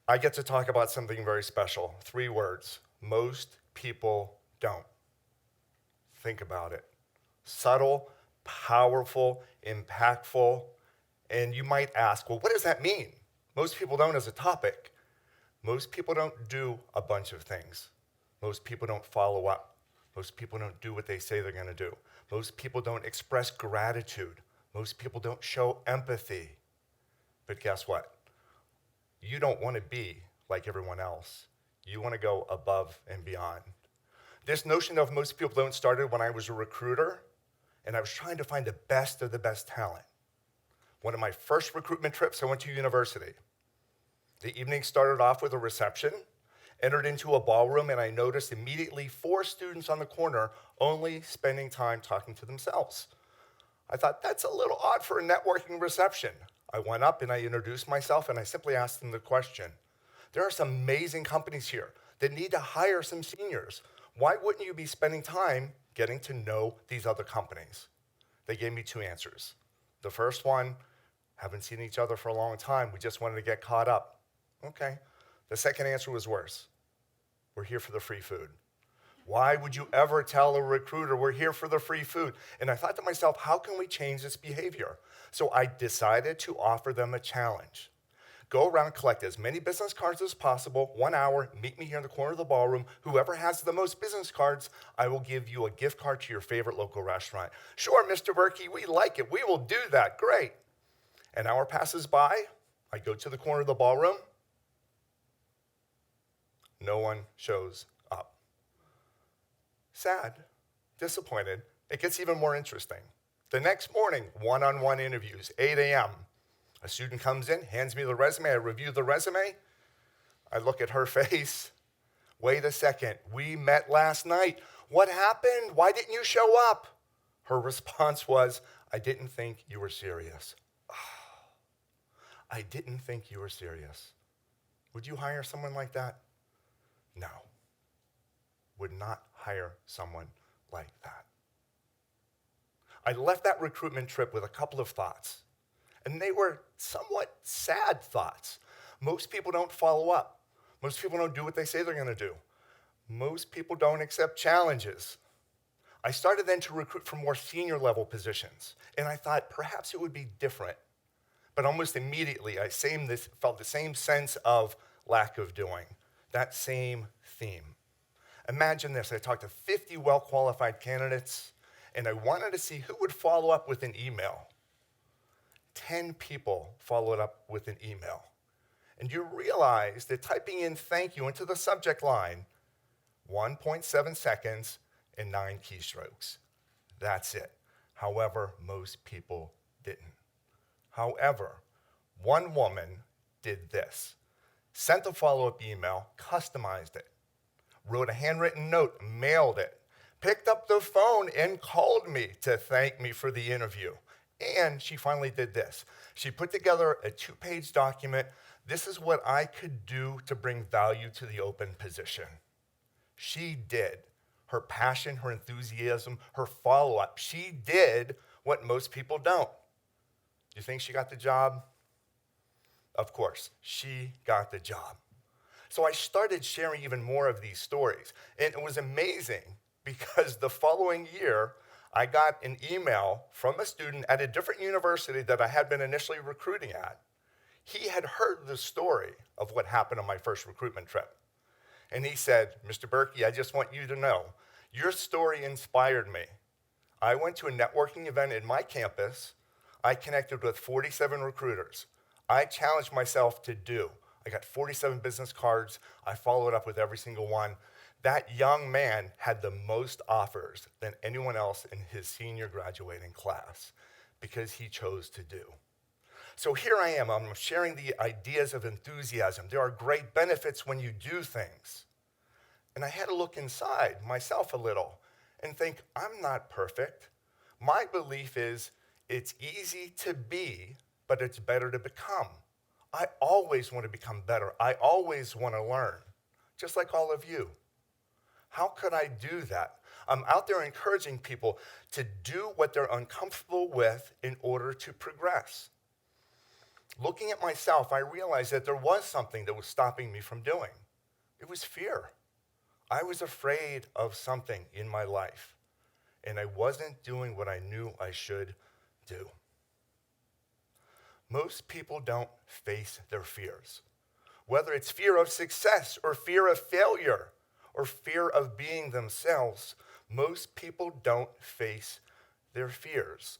I get to talk about something very special. 3 words. Most people don't. Think about it. Subtle, powerful, impactful. And you might ask, well, what does that mean? Most people don't as a topic. Most people don't do a bunch of things. Most people don't follow up. Most people don't do what they say they're going to do. Most people don't express gratitude. Most people don't show empathy. But guess what? You don't want to be like everyone else. You want to go above and beyond. This notion of most people don't started when I was a recruiter, and I was trying to find the best of the best talent. One of my first recruitment trips, I went to university. The evening started off with a reception, entered into a ballroom, and I noticed immediately 4 students on the corner only spending time talking to themselves. I thought, that's a little odd for a networking reception. I went up and I introduced myself and I simply asked them the question. There are some amazing companies here that need to hire some seniors. Why wouldn't you be spending time getting to know these other companies? They gave me 2 answers. The first one, haven't seen each other for a long time. We just wanted to get caught up. Okay. The second answer was worse. We're here for the free food. Why would you ever tell a recruiter we're here for the free food? And I thought to myself, how can we change this behavior? So I decided to offer them a challenge. Go around, collect as many business cards as possible, 1 hour, meet me here in the corner of the ballroom. Whoever has the most business cards, I will give you a gift card to your favorite local restaurant. Sure, Mr. Berkey, we like it. We will do that. Great. An hour passes by. I go to the corner of the ballroom. No one shows up. Sad, disappointed. It gets even more interesting. The next morning, one-on-one interviews, 8 a.m. A student comes in, hands me the resume. I review the resume. I look at her face. Wait a second, we met last night. What happened? Why didn't you show up? Her response was, I didn't think you were serious. I didn't think you were serious. Would you hire someone like that? No. Would not hire someone like that. I left that recruitment trip with a couple of thoughts, and they were somewhat sad thoughts. Most people don't follow up. Most people don't do what they say they're going to do. Most people don't accept challenges. I started then to recruit for more senior level positions, and I thought perhaps it would be different. But almost immediately, I felt the same sense of lack of doing, that same theme. Imagine this, I talked to 50 well-qualified candidates, and I wanted to see who would follow up with an email. 10 people followed up with an email. And you realize that typing in thank you into the subject line, 1.7 seconds and 9 keystrokes. That's it. However, most people didn't. However, one woman did this. Sent a follow-up email, customized it, wrote a handwritten note, mailed it, picked up the phone and called me to thank me for the interview. And she finally did this. She put together a 2-page document. This is what I could do to bring value to the open position. She did. Her passion, her enthusiasm, her follow-up. She did what most people don't. You think she got the job? Of course, she got the job. So I started sharing even more of these stories. And it was amazing because the following year, I got an email from a student at a different university that I had been initially recruiting at. He had heard the story of what happened on my first recruitment trip. And he said, Mr. Berkey, I just want you to know, your story inspired me. I went to a networking event in my campus. I connected with 47 recruiters. I challenged myself to do. I got 47 business cards. I followed up with every single one. That young man had the most offers than anyone else in his senior graduating class because he chose to do. So here I am, I'm sharing the ideas of enthusiasm. There are great benefits when you do things. And I had to look inside myself a little and think, I'm not perfect. My belief is it's easy to be, but it's better to become. I always want to become better. I always want to learn, just like all of you. How could I do that? I'm out there encouraging people to do what they're uncomfortable with in order to progress. Looking at myself, I realized that there was something that was stopping me from doing. It was fear. I was afraid of something in my life, and I wasn't doing what I knew I should do. Most people don't face their fears, whether it's fear of success or fear of failure or fear of being themselves. Most people don't face their fears.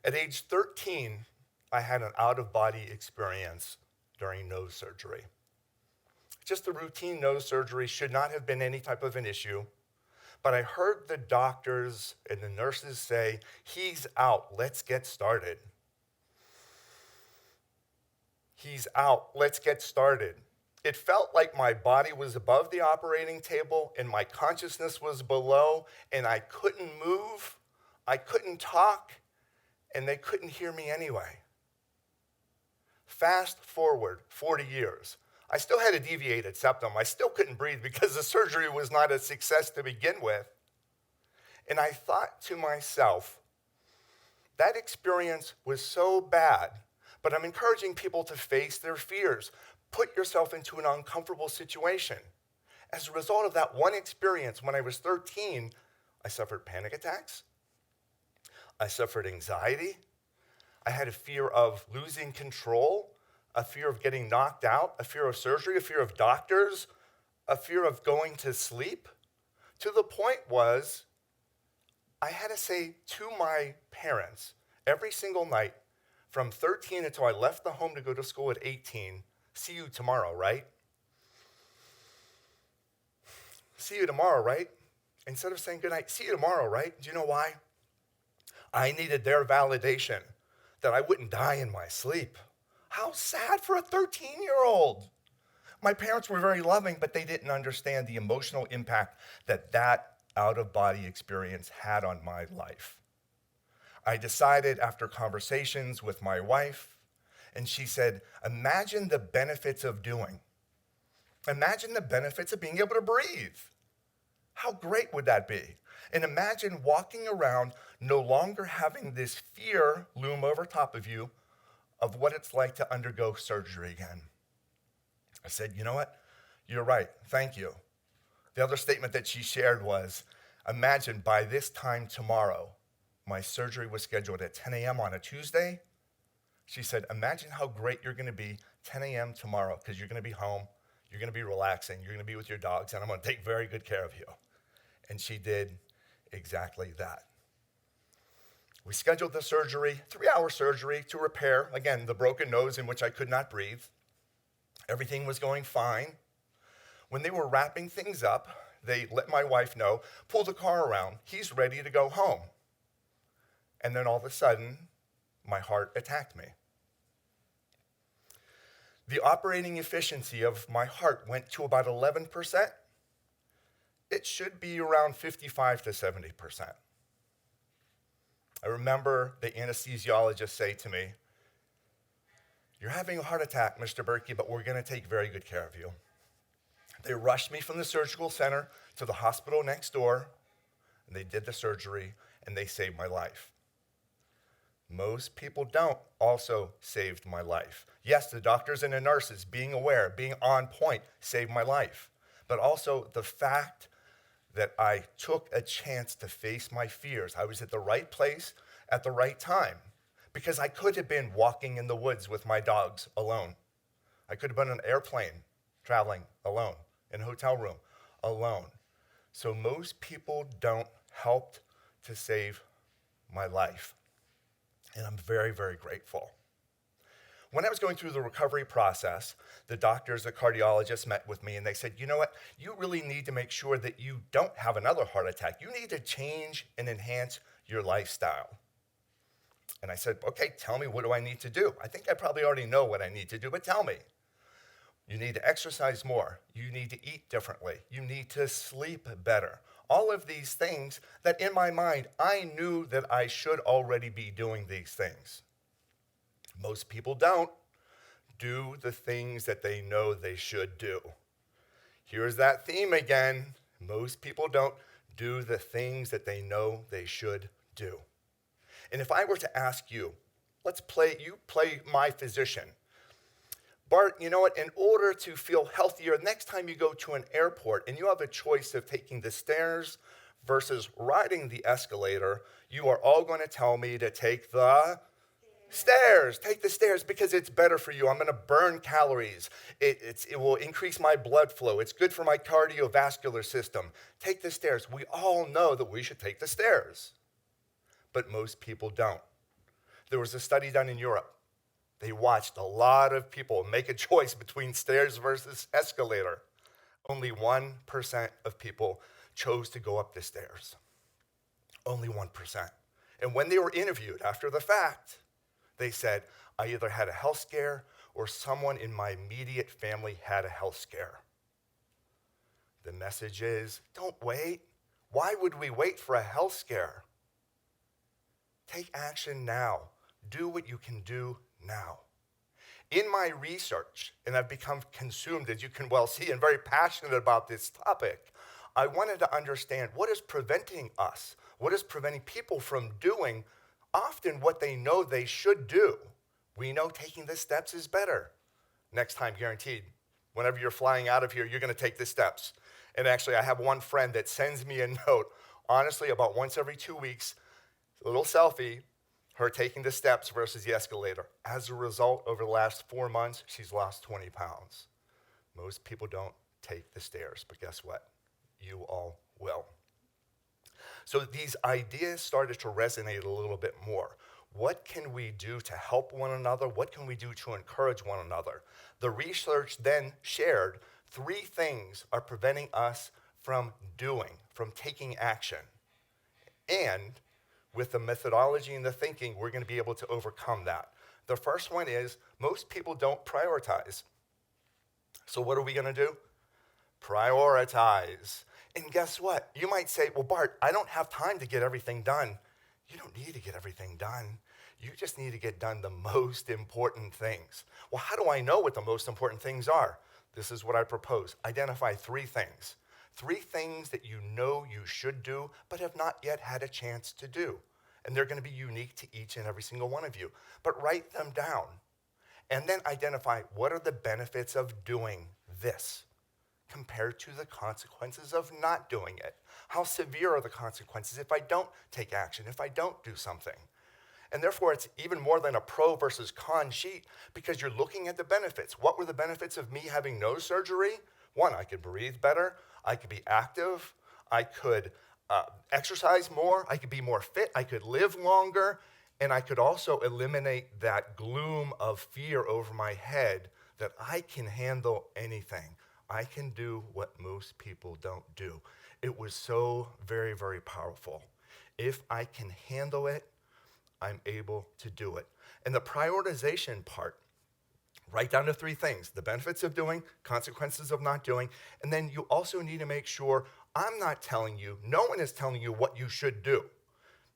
At age 13, I had an out-of-body experience during nose surgery. Just a routine nose surgery, should not have been any type of an issue, but I heard the doctors and the nurses say, "He's out, let's get started." He's out, let's get started. It felt like my body was above the operating table and my consciousness was below, and I couldn't move, I couldn't talk, and they couldn't hear me anyway. Fast forward 40 years. I still had a deviated septum. I still couldn't breathe because the surgery was not a success to begin with. And I thought to myself, that experience was so bad, but I'm encouraging people to face their fears. Put yourself into an uncomfortable situation. As a result of that one experience, when I was 13, I suffered panic attacks. I suffered anxiety. I had a fear of losing control, a fear of getting knocked out, a fear of surgery, a fear of doctors, a fear of going to sleep. To the point was, I had to say to my parents every single night from 13 until I left the home to go to school at 18, "See you tomorrow, right? See you tomorrow, right?" Instead of saying good night, "See you tomorrow, right?" Do you know why? I needed their validation that I wouldn't die in my sleep. How sad for a 13-year-old. My parents were very loving, but they didn't understand the emotional impact that that out-of-body experience had on my life. I decided after conversations with my wife, and she said, "Imagine the benefits of doing. Imagine the benefits of being able to breathe. How great would that be? And imagine walking around no longer having this fear loom over top of you of what it's like to undergo surgery again." I said, "You know what? You're right. Thank you." The other statement that she shared was, "Imagine by this time tomorrow," my surgery was scheduled at 10 a.m. on a Tuesday. She said, "Imagine how great you're going to be 10 a.m. tomorrow, because you're going to be home, you're going to be relaxing, you're going to be with your dogs, and I'm going to take very good care of you." And she did exactly that. We scheduled the surgery, 3-hour surgery to repair, again, the broken nose in which I could not breathe. Everything was going fine. When they were wrapping things up, they let my wife know, "Pull the car around, he's ready to go home." And then all of a sudden, my heart attacked me. The operating efficiency of my heart went to about 11%. It should be around 55 to 70%. I remember the anesthesiologist say to me, "You're having a heart attack, Mr. Berkey, but we're going to take very good care of you." They rushed me from the surgical center to the hospital next door, and they did the surgery, and they saved my life. Most people don't also saved my life. Yes, the doctors and the nurses, being aware, being on point, saved my life. But also the fact that I took a chance to face my fears. I was at the right place at the right time, because I could have been walking in the woods with my dogs alone. I could have been on an airplane traveling alone, in a hotel room alone. So most people don't help to save my life. And I'm very, very grateful. When I was going through the recovery process, the doctors, the cardiologists met with me and they said, "You know what? You really need to make sure that you don't have another heart attack. You need to change and enhance your lifestyle." And I said, "Okay, tell me, what do I need to do?" I think I probably already know what I need to do, but tell me. You need to exercise more. You need to eat differently. You need to sleep better. All of these things that in my mind, I knew that I should already be doing these things. Most people don't do the things that they know they should do. Here's that theme again. Most people don't do the things that they know they should do. And if I were to ask you, You play my physician. Bart, you know what? In order to feel healthier, next time you go to an airport and you have a choice of taking the stairs versus riding the escalator, you are all going to tell me to take the stairs. Take the stairs because it's better for you. I'm going to burn calories. It will increase my blood flow. It's good for my cardiovascular system. Take the stairs. We all know that we should take the stairs, but most people don't. There was a study done in Europe. They watched a lot of people make a choice between stairs versus escalator. Only 1% of people chose to go up the stairs. Only 1%. And when they were interviewed after the fact, they said, I either had a health scare or someone in my immediate family had a health scare. The message is, don't wait. Why would we wait for a health scare? Take action now. Do what you can do now. In my research, and I've become consumed, as you can well see, and very passionate about this topic, I wanted to understand what is preventing us, what is preventing people from doing often what they know they should do. We know taking the steps is better. Next time, guaranteed. Whenever you're flying out of here, you're going to take the steps. And actually, I have one friend that sends me a note, honestly, about once every 2 weeks, a little selfie, her taking the steps versus the escalator. As a result, over the last 4 months, she's lost 20 pounds. Most people don't take the stairs, but guess what? You all will. So these ideas started to resonate a little bit more. What can we do to help one another? What can we do to encourage one another? The research then shared 3 things are preventing us from taking action. And with the methodology and the thinking, we're going to be able to overcome that. The first one is most people don't prioritize. So what are we going to do? Prioritize. And guess what? You might say, well, Bart, I don't have time to get everything done. You don't need to get everything done. You just need to get done the most important things. Well, how do I know what the most important things are? This is what I propose. Identify 3 things. 3 things that you know you should do, but have not yet had a chance to do. And they're going to be unique to each and every single one of you. But write them down. And then identify what are the benefits of doing this compared to the consequences of not doing it. How severe are the consequences if I don't take action, if I don't do something? And therefore, it's even more than a pro versus con sheet because you're looking at the benefits. What were the benefits of me having nose surgery? 1, I could breathe better. I could be active. I could exercise more. I could be more fit. I could live longer. And I could also eliminate that gloom of fear over my head that I can handle anything. I can do what most people don't do. It was so very, very powerful. If I can handle it, I'm able to do it. And the prioritization part, write down the 3 things, the benefits of doing, consequences of not doing, and then you also need to make sure I'm not telling you, no one is telling you what you should do.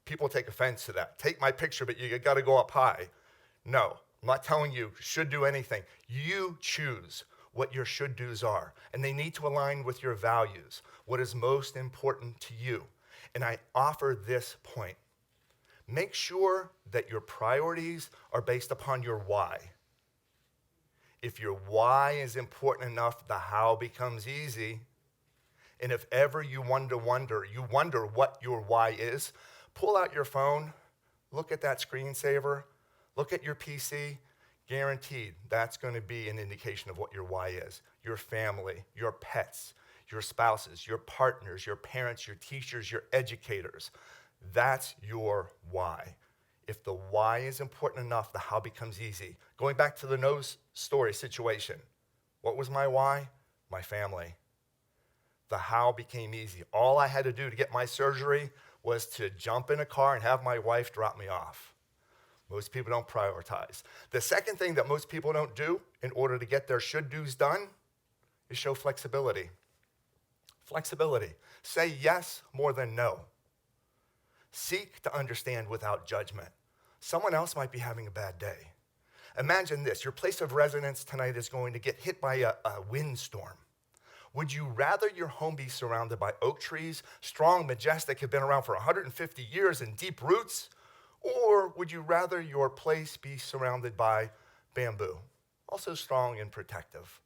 People take offense to that. Take my picture, but you gotta go up high. No, I'm not telling you should do anything. You choose what your should do's are, and they need to align with your values, what is most important to you. And I offer this point. Make sure that your priorities are based upon your why. If your why is important enough, the how becomes easy. And if ever you wonder what your why is, pull out your phone, look at that screensaver, look at your PC, guaranteed that's going to be an indication of what your why is. Your family, your pets, your spouses, your partners, your parents, your teachers, your educators. That's your why. If the why is important enough, the how becomes easy. Going back to the nose story situation, what was my why? My family. The how became easy. All I had to do to get my surgery was to jump in a car and have my wife drop me off. Most people don't prioritize. The second thing that most people don't do in order to get their should-dos done is show flexibility. Flexibility. Say yes more than no. Seek to understand without judgment. Someone else might be having a bad day. Imagine this. Your place of residence tonight is going to get hit by a windstorm. Would you rather your home be surrounded by oak trees, strong, majestic, have been around for 150 years and deep roots, Or would you rather your place be surrounded by bamboo, also strong and protective?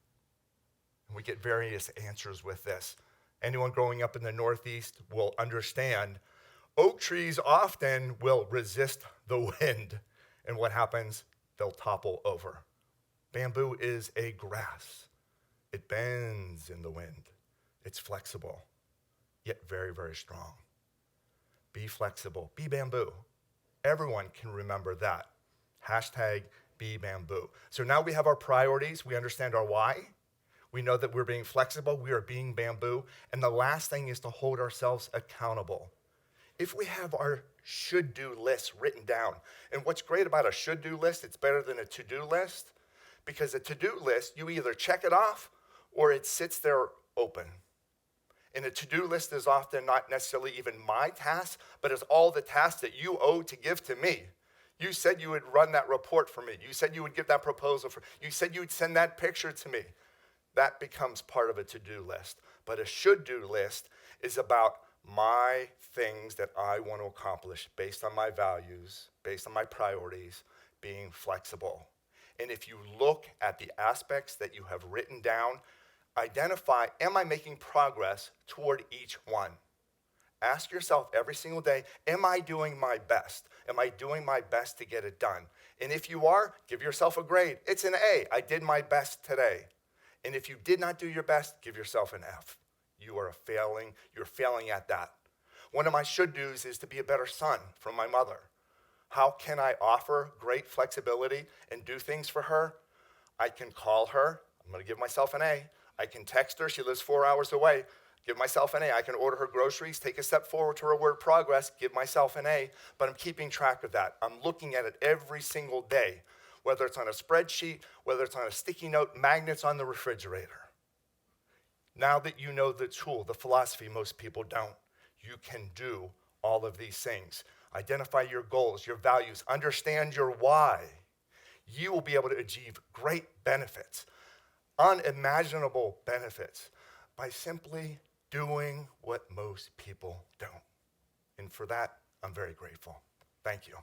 And we get various answers with this. Anyone growing up in the Northeast will understand oak trees often will resist the wind. And what happens? They'll topple over. Bamboo is a grass. It bends in the wind. It's flexible, yet very, very strong. Be flexible. Be bamboo. Everyone can remember that. Hashtag be bamboo. So now we have our priorities. We understand our why. We know that we're being flexible. We are being bamboo. And the last thing is to hold ourselves accountable. If we have our should-do list written down, and what's great about a should-do list, it's better than a to-do list, because a to-do list, you either check it off or it sits there open. And a to-do list is often not necessarily even my task, but it's all the tasks that you owe to give to me. You said you would run that report for me. You said you would give that proposal for me. You said you would send that picture to me. That becomes part of a to-do list. But a should-do list is about my things that I want to accomplish based on my values, based on my priorities, being flexible. And if you look at the aspects that you have written down, identify, am I making progress toward each one? Ask yourself every single day, am I doing my best? Am I doing my best to get it done? And if you are, give yourself a grade. It's an A. I did my best today. And if you did not do your best, give yourself an F. You're failing at that. One of my should-dos is to be a better son for my mother. How can I offer great flexibility and do things for her? I can call her. I'm going to give myself an A. I can text her. She lives 4 hours away. Give myself an A. I can order her groceries, take a step forward to her word progress, give myself an A. But I'm keeping track of that. I'm looking at it every single day, whether it's on a spreadsheet, whether it's on a sticky note, magnets on the refrigerator. Now that you know the tool, the philosophy, most people don't, you can do all of these things. Identify your goals, your values, understand your why. You will be able to achieve great benefits, unimaginable benefits, by simply doing what most people don't. And for that, I'm very grateful. Thank you.